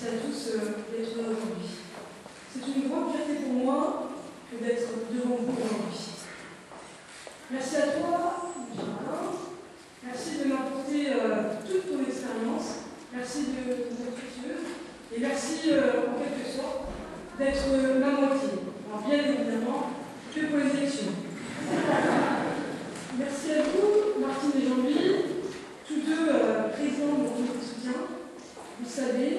à tous d'être là aujourd'hui. C'est une grande fierté pour moi que d'être devant vous aujourd'hui. Merci à toi, Géraldin. Merci de m'apporter toute ton expérience. Merci de être précieuse. Et merci, en quelque sorte, d'être ma moitié. Alors, bien évidemment, que pour les élections. Merci à vous, Martine et Jean-Louis, tous deux présidents de mon comité de soutien. Vous savez,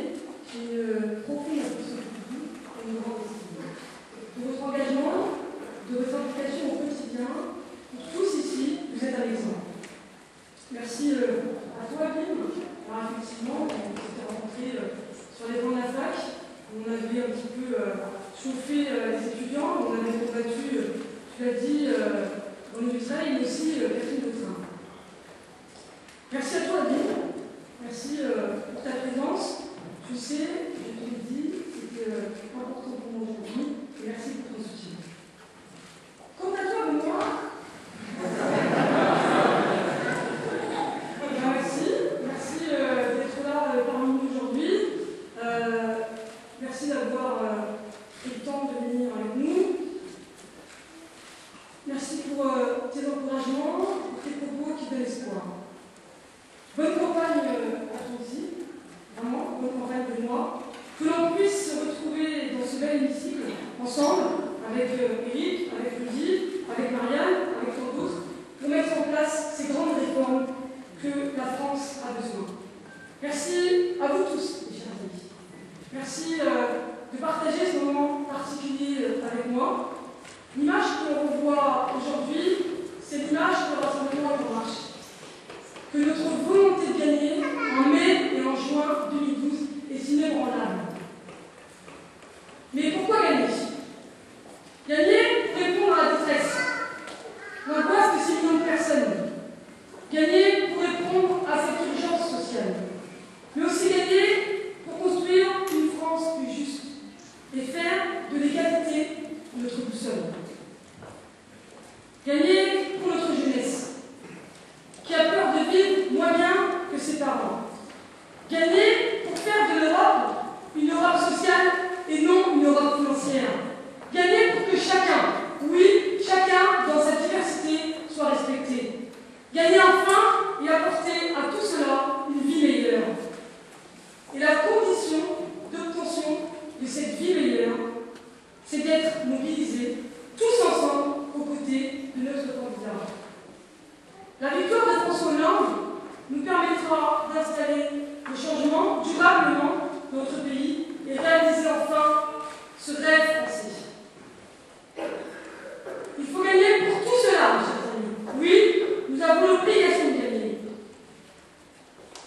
j'ai une profonde affection pour vous et une grande estime. De votre engagement, de votre implication au quotidien, pour tous ici, vous êtes un exemple. Merci à toi, Bim. Alors, effectivement, on s'était rencontrés sur les bancs de la fac. On avait un petit peu chauffé les étudiants. On avait combattu, tu l'as dit, René Dutrail, mais aussi Catherine Vautrin. Merci à toi, Bim. Merci pour ta présence. Tu sais, je te l'ai dit, c'était important pour moi aujourd'hui. Et merci pour ton soutien. Quant à toi, Benoît, merci d'être là parmi nous aujourd'hui. Merci d'avoir pris le temps de venir avec nous. Merci pour tes encouragements, pour tes propos qui donnent espoir. Bonne campagne à toi aussi, vraiment, bonne campagne de moi. Que l'on puisse se retrouver dans ce bel hémicycle, ensemble, avec Eric, avec Rudy, avec Marianne, avec tant d'autres, pour mettre en place ces grandes réformes que la France a besoin. Merci à vous tous, mes chers amis. Merci de partager ce moment particulier avec moi. L'image que l'on voit aujourd'hui, c'est l'image de Rassemblement en marche. Que notre volonté de gagner en mai et en juin 2012 est inébranlable. Mais pourquoi gagner? Gagner pour répondre à la détresse, l'angoisse de 6 millions de personnes. Gagner pour répondre à cette urgence sociale. Mais aussi gagner pour construire une France plus juste et faire de l'égalité notre boussole. Gagner pour notre jeunesse, qui a peur de vivre moins bien que ses parents. Gagner pour faire de l'Europe une Europe sociale et non une Europe financière. Gagner pour que chacun, oui, chacun dans sa diversité, soit respecté. Gagner enfin et apporter à tout cela une vie meilleure. Et la condition d'obtention de cette vie meilleure, c'est d'être mobilisés tous ensemble aux côtés de notre candidat. La victoire de François Hollande nous permettra d'installer le changement durablement dans notre pays et réaliser enfin ce rêve français. Il faut gagner pour tout cela, mes chers amis. Oui, nous avons l'obligation de gagner.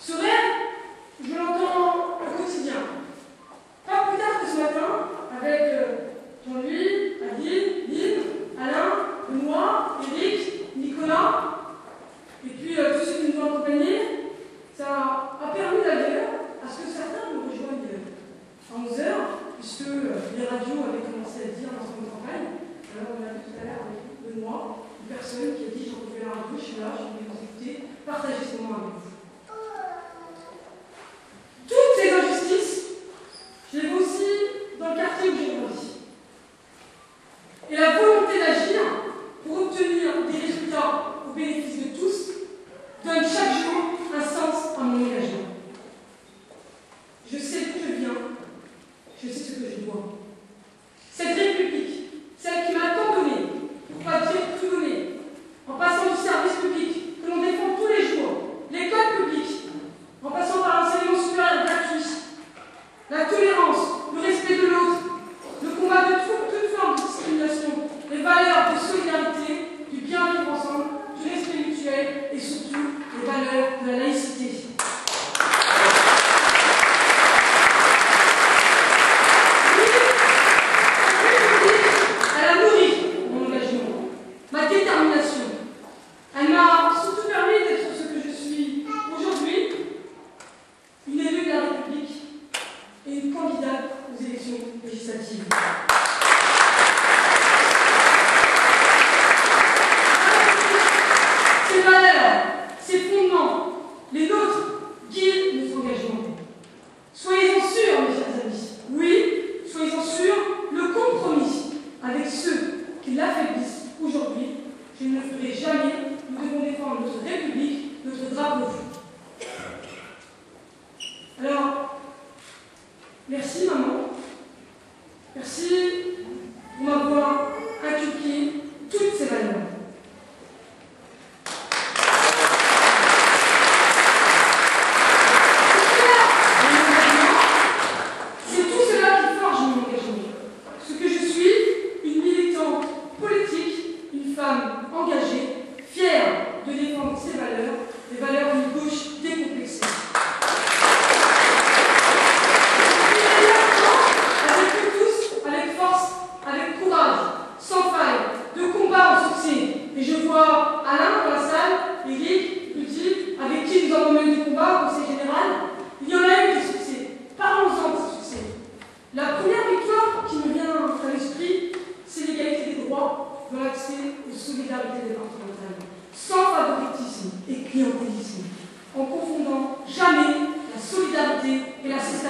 Ce rêve, je l'entends au quotidien. Pas plus tard que ce matin, avec Jean-Louis, Adine, Lynn, Alain, Benoît, Eric, Nicolas, et puis tous ceux qui nous ont accompagnés, ça a permis d'ailleurs à ce que certains nous rejoignent à 11h, puisque les radios avaient commencé à dire dans cette campagne. Alors on a vu tout à l'heure avec Benoît, une personne qui a dit: j'ai retrouvé la radio, je suis là, je vais vous écouter, partagez ce moment avec vous. Toutes ces injustices, je les vois aussi dans le quartier où j'ai grandi. Et la volonté d'agir pour obtenir des résultats au bénéfice de tous donne chaque jour un sens à mon engagement. Je sais d'où je viens, je sais ce que je dois. Cette République, celle qui m'a tant donné, pour pas dire tout donné, en passant du service public que l'on défend tous les jours, l'école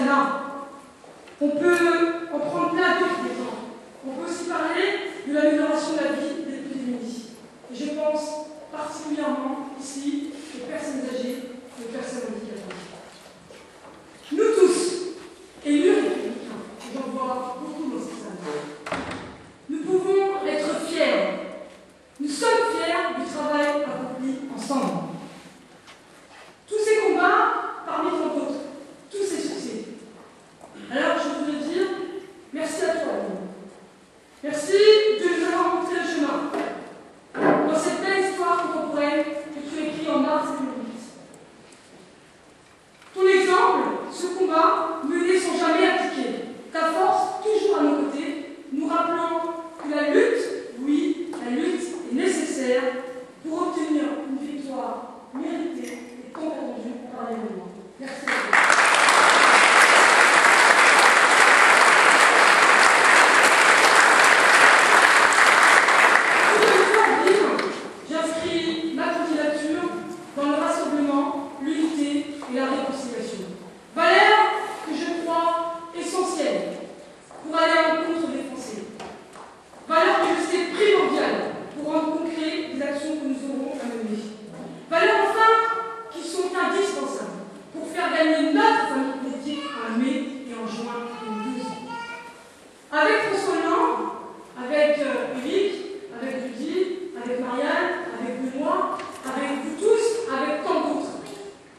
l'assistanat. On peut en prendre plein d'autres exemples. On peut aussi parler de l'amélioration de la vie des plus démunis. Et je pense particulièrement ici aux personnes âgées et aux personnes handicapées. Nous tous, élus républicains, j'en vois beaucoup dans cette salle, nous pouvons être fiers. Nous sommes fiers du travail accompli ensemble. Tous ces combats, parmi tant d'autres, tous ces succès. Alors, je voudrais dire merci à toi, Léon. Merci de nous avoir montré le chemin dans cette belle histoire contemporaine que tu as écrite en mars 2008. Ton exemple, ce combat mené sans jamais abdiquer, ta force toujours à nos côtés, nous rappelant que la lutte, oui, la lutte est nécessaire pour obtenir une victoire méritée et tant attendue par les moments. Merci à vous. J'inscris ma candidature dans le rassemblement, l'unité et la réconciliation. Valeurs que je crois essentielles pour aller à l'encontre des Français. Valeurs que je sais primordiales pour rendre concret les actions que nous aurons à mener. Valeurs enfin qui sont indispensables pour faire gagner notre famille politique en mai et en juin 2012. Avec François Hollande, avec Eric, avec Rudy, avec Marianne, avec Benoît, avec vous tous, avec tant d'autres,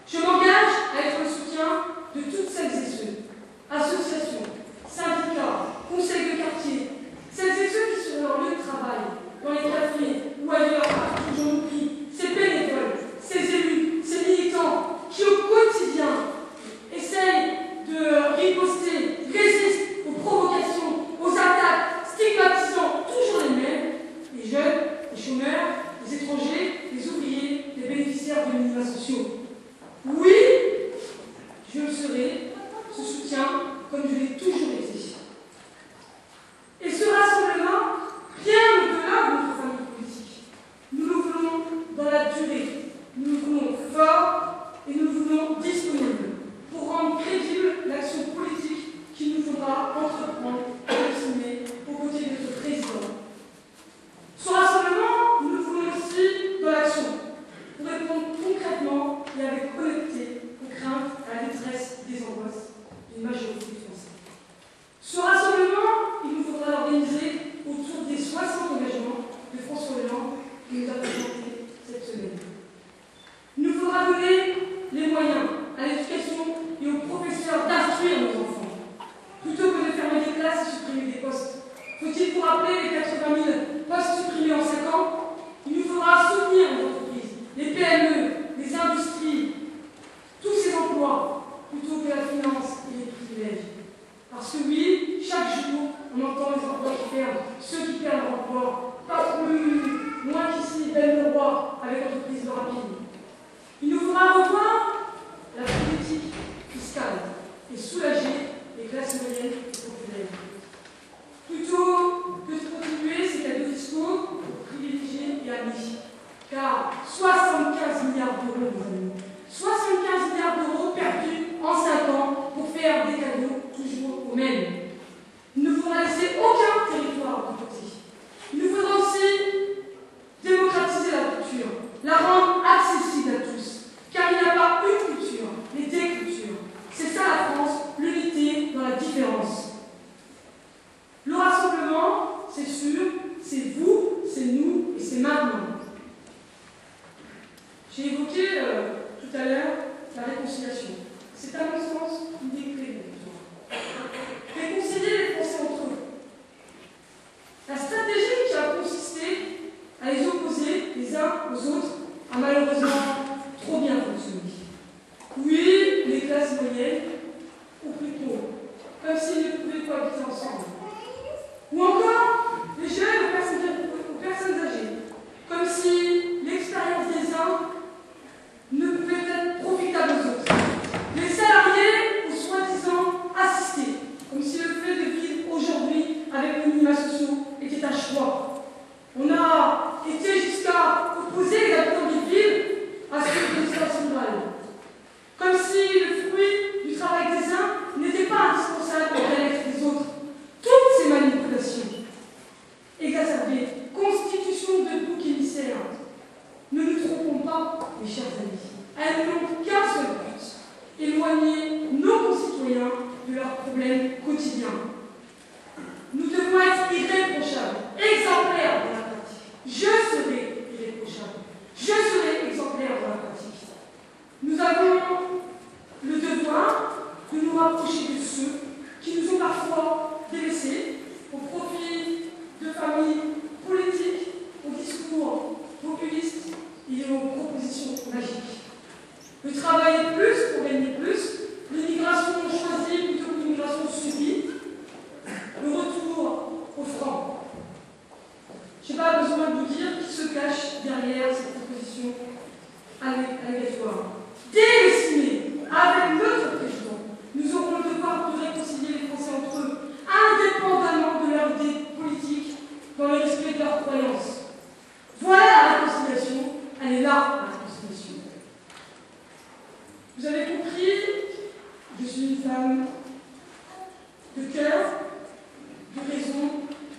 je m'engage à être le soutien de toutes celles et ceux, associations, syndicats, conseils de quartier, celles et ceux qui sur leur lieu de travail, dans les cafés ou ailleurs, partout où j'en oublie, ces bénévoles, ces élus, ces militants qui au quotidien essayent de riposter, résistent aux provocations, aux attaques, stigmatisant toujours les mêmes, les jeunes, les chômeurs, les étrangers, les ouvriers, les bénéficiaires de minima sociaux. Oui, je le serai, ce soutien, comme je l'ai toujours été. Et ce rassemblement, bien au-delà de notre famille politique, nous le voulons dans la durée, nous le voulons fort et nous le voulons disponible pour rendre crédible l'action politique qu'il nous faudra entreprendre et continuer aux côtés de notre président. Ce rassemblement, nous le voulons aussi dans l'action, pour répondre concrètement et avec honnêteté aux craintes, à la détresse et des angoisses d'une majorité de Français. Ce rassemblement, il nous faudra l'organiser autour des 60 engagements de François Hollande qui nous a présentés cette semaine. Il nous faudra donner les moyens à l'éducation et aux professeurs d'instruire nos enfants, plutôt que de fermer des classes et supprimer des postes. Faut-il vous rappeler les 80 000 postes supprimés en 5 ans? Il nous faudra soutenir les entreprises, les PME, les industries, tous ces emplois, plutôt que la finance et les privilèges. Parce que oui, chaque jour, on entend les emplois qui perdent, ceux qui perdent leur emploi, pas plus loin qu'ici, Ben Leroy, avec l'entreprise de Rapide. Il nous faudra revoir la politique fiscale et soulager les classes moyennes et populaires. Plutôt que de continuer ces cadeaux fiscaux privilégiés et amis. Car 75 milliards d'euros, mes amis, 75 milliards d'euros perdus en 5 ans pour faire des cadeaux toujours aux mêmes. Il ne faudra laisser aucun territoire de côté. Il nous faudra aussi démocratiser la culture, la rendre accessible à tous. Car il n'y a pas une culture, mais des cultures. C'est ça la France, l'unité dans la différence. Le rassemblement, c'est sûr, c'est vous, c'est nous et c'est maintenant. J'ai évoqué tout à l'heure la réconciliation. C'est à mon sens une des clés de la victoire. Réconcilier les Français entre eux. La stratégie qui a consisté à les opposer les uns aux autres a malheureusement trop bien fonctionné. Oui, les classes moyennes, ou plutôt, comme s'ils ne pouvaient pas habiter ensemble. Ou encore, les jeunes aux personnes âgées, comme si l'expérience des uns ne pouvait être profitable aux autres. Les salariés aux soi-disant assistés, comme si le fait de vivre aujourd'hui avec les minima sociaux était un choix. On a été jusqu'à opposer les habitants des villes à ceux de l'espace rural. Comme si le fruit du travail des uns n'était avez compris, je suis une femme de cœur, de raison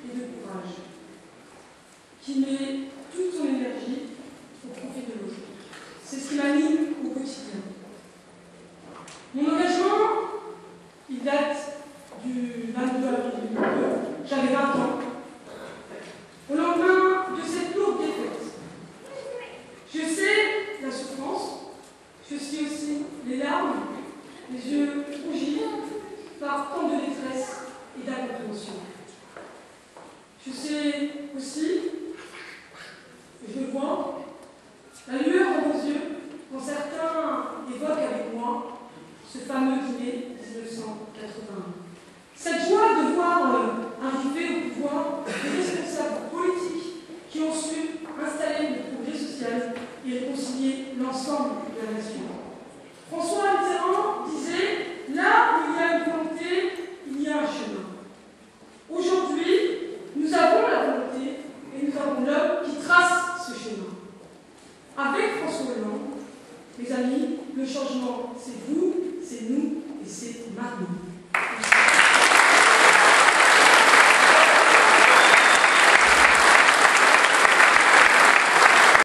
et de courage, qui met toute son énergie au profit de l'autre. C'est ce qui m'anime au quotidien. Mon engagement, il date du 22 avril 2002. J'avais 20 ans. Au lendemain de cette lourde défaite, je sais la souffrance, je sais aussi les larmes, les yeux rougis par tant de détresse et d'incompréhension. Je sais aussi, et je le vois, la lueur dans vos yeux quand certains évoquent avec moi ce fameux dîner 1981. Cette joie de voir arriver au pouvoir des responsables politiques qui ont su installer le progrès social et réconcilier l'ensemble de la nation. François Mitterrand disait « Là où il y a une volonté, il y a un chemin ». Aujourd'hui, nous avons la volonté et nous avons l'homme qui trace ce chemin. Avec François Hollande, mes amis, le changement, c'est vous, c'est nous et c'est maintenant.